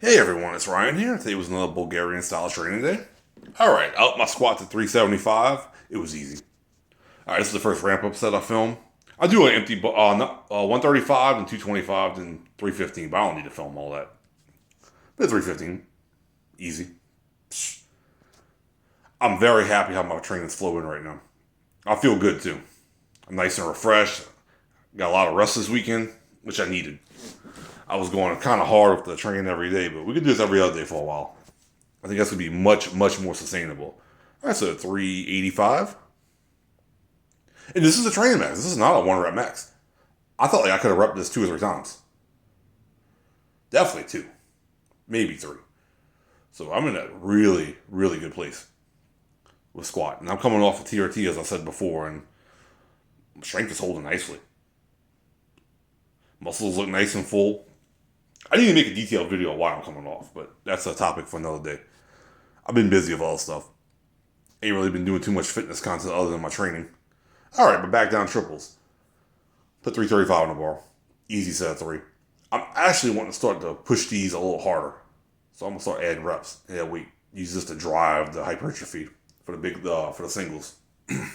Hey everyone, it's Ryan here. Today was another Bulgarian style training day. Alright, out my squat to 375. It was easy. Alright, this is the first ramp up set I film. I do an empty 135 and 225 and 315, but I don't need to film all that. But 315, easy. I'm very happy how my training's flowing right now. I feel good too. I'm nice and refreshed. Got a lot of rest this weekend, which I needed. I was going kind of hard with the training every day, but we could do this every other day for a while. I think that's going to be much more sustainable. That's a 385. And this is a training max. This is not a 1 rep max. I thought I could have repped this 2 or 3 times. Definitely 2. Maybe 3. So I'm in a really good place with squat. And I'm coming off of TRT, as I said before, and strength is holding nicely. Muscles look nice and full. I need to make a detailed video on why I'm coming off, but that's a topic for another day. I've been busy with all this stuff. Ain't really been doing too much fitness content other than my training. Alright, but back down triples. Put 335 on the bar. Easy set of 3. I'm actually wanting to start to push these a little harder. So I'm going to start adding reps. Yeah, weight. Use this to drive the hypertrophy for the singles. Had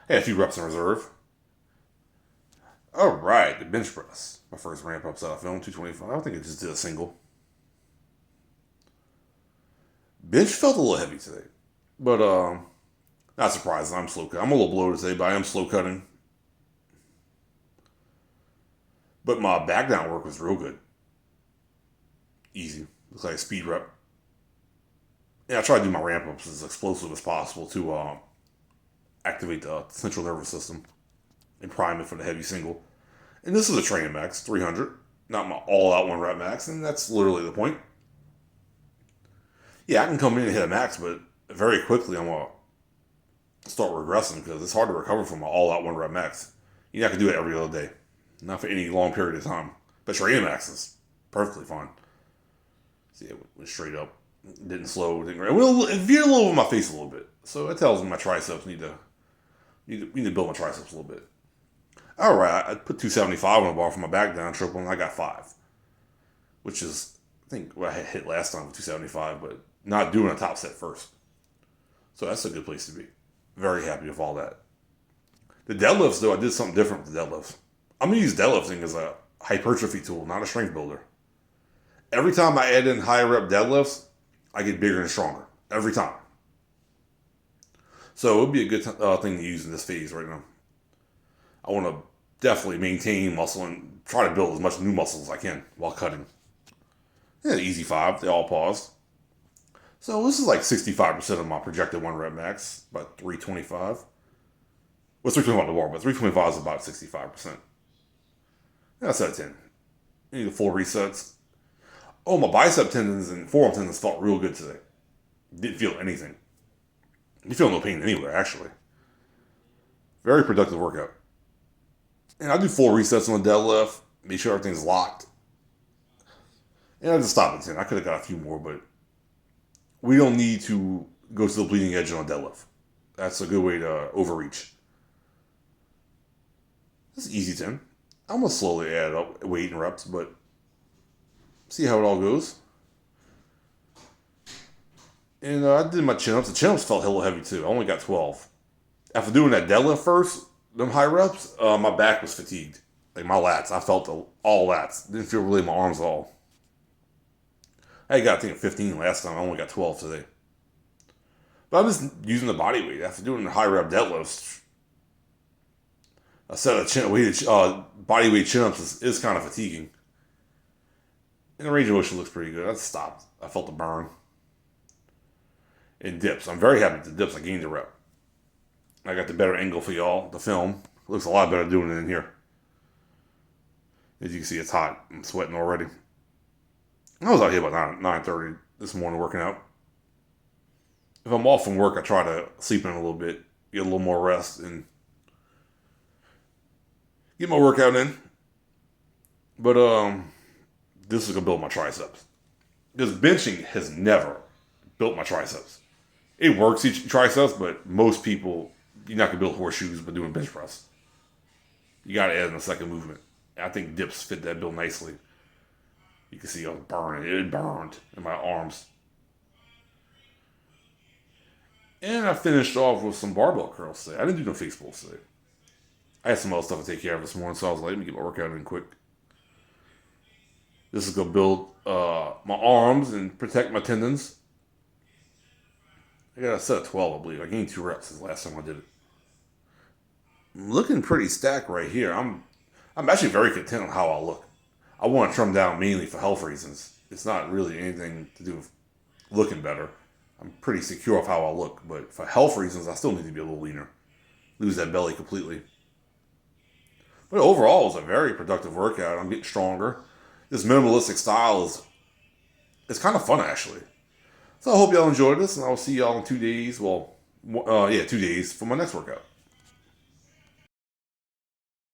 a few reps in reserve. Alright, the bench press. My first ramp up set I filmed, 225. I think I just did a single. Bench felt a little heavy today. But not surprising. I'm slow cutting. I'm a little bloated today, but I am slow cutting. But my back down work was real good. Easy. Looks like a speed rep. Yeah, I try to do my ramp ups as explosive as possible to activate the central nervous system and prime it for the heavy single. And this is a training max, 300. Not my all-out 1 rep max, and that's literally the point. Yeah, I can come in and hit a max, but very quickly I'm going to start regressing because it's hard to recover from an all-out 1 rep max. You're not going to do it every other day. Not for any long period of time. But training max is perfectly fine. See, it went straight up. Didn't slow, didn't... It veered a little over my face a little bit. So it tells me my triceps need to build my triceps a little bit. Alright, I put 275 on the bar for my back down triple, and I got 5. Which is, I think, what I hit last time with 275, but not doing a top set first. So that's a good place to be. Very happy with all that. The deadlifts, though, I did something different with the deadlifts. I'm going to use deadlifting as a hypertrophy tool, not a strength builder. Every time I add in higher rep deadlifts, I get bigger and stronger. Every time. So it would be a good thing to use in this phase right now. I want to definitely maintain muscle and try to build as much new muscle as I can while cutting. Yeah, easy 5. They all paused. So this is like 65% of my projected 1 rep max, about 325. Well, 325 on the bar, but 325 is about 65%. That's out of 10. You need the full resets. Oh, my bicep tendons and forearm tendons felt real good today. Didn't feel anything. You feel no pain anywhere, actually. Very productive workout. And I do full resets on the deadlift. Make sure everything's locked. And I just stopped at 10. I could have got a few more, but we don't need to go to the bleeding edge on a deadlift. That's a good way to overreach. This is easy 10. I'm going to slowly add up weight and reps, but see how it all goes. And I did my chin-ups. The chin-ups felt hella heavy too. I only got 12. After doing that deadlift first, them high reps, my back was fatigued. Like my lats, I felt all lats. Didn't feel really my arms at all. I got, I think, 15 last time. I only got 12 today. But I'm just using the body weight. After doing the high rep deadlifts, a set of body weight chin-ups is kind of fatiguing. And the range of motion looks pretty good. I stopped. I felt the burn. And dips. I'm very happy with the dips. I gained a rep. I got the better angle for y'all. The film looks a lot better doing it in here. As you can see, it's hot. I'm sweating already. I was out here about 9:30 this morning working out. If I'm off from work, I try to sleep in a little bit, get a little more rest, and get my workout in. But this is gonna build my triceps. Because benching has never built my triceps. It works each triceps, but most people, you're not gonna build horseshoes by doing bench press. You gotta add in a second movement. I think dips fit that bill nicely. You can see I was burning. It burned in my arms. And I finished off with some barbell curls today. I didn't do no face pulls today. I had some other stuff to take care of this morning, so I was like, let me get my workout in quick. This is going to build my arms and protect my tendons. I got a set of 12, I believe. I gained 2 reps since the last time I did it. I'm looking pretty stacked right here. I'm actually very content on how I look. I want to trim down mainly for health reasons. It's not really anything to do with looking better. I'm pretty secure of how I look, but for health reasons, I still need to be a little leaner. Lose that belly completely. But overall, it was a very productive workout. I'm getting stronger. This minimalistic style is kind of fun, actually. So I hope y'all enjoyed this, and I'll see y'all in 2 days. Well, 2 days for my next workout.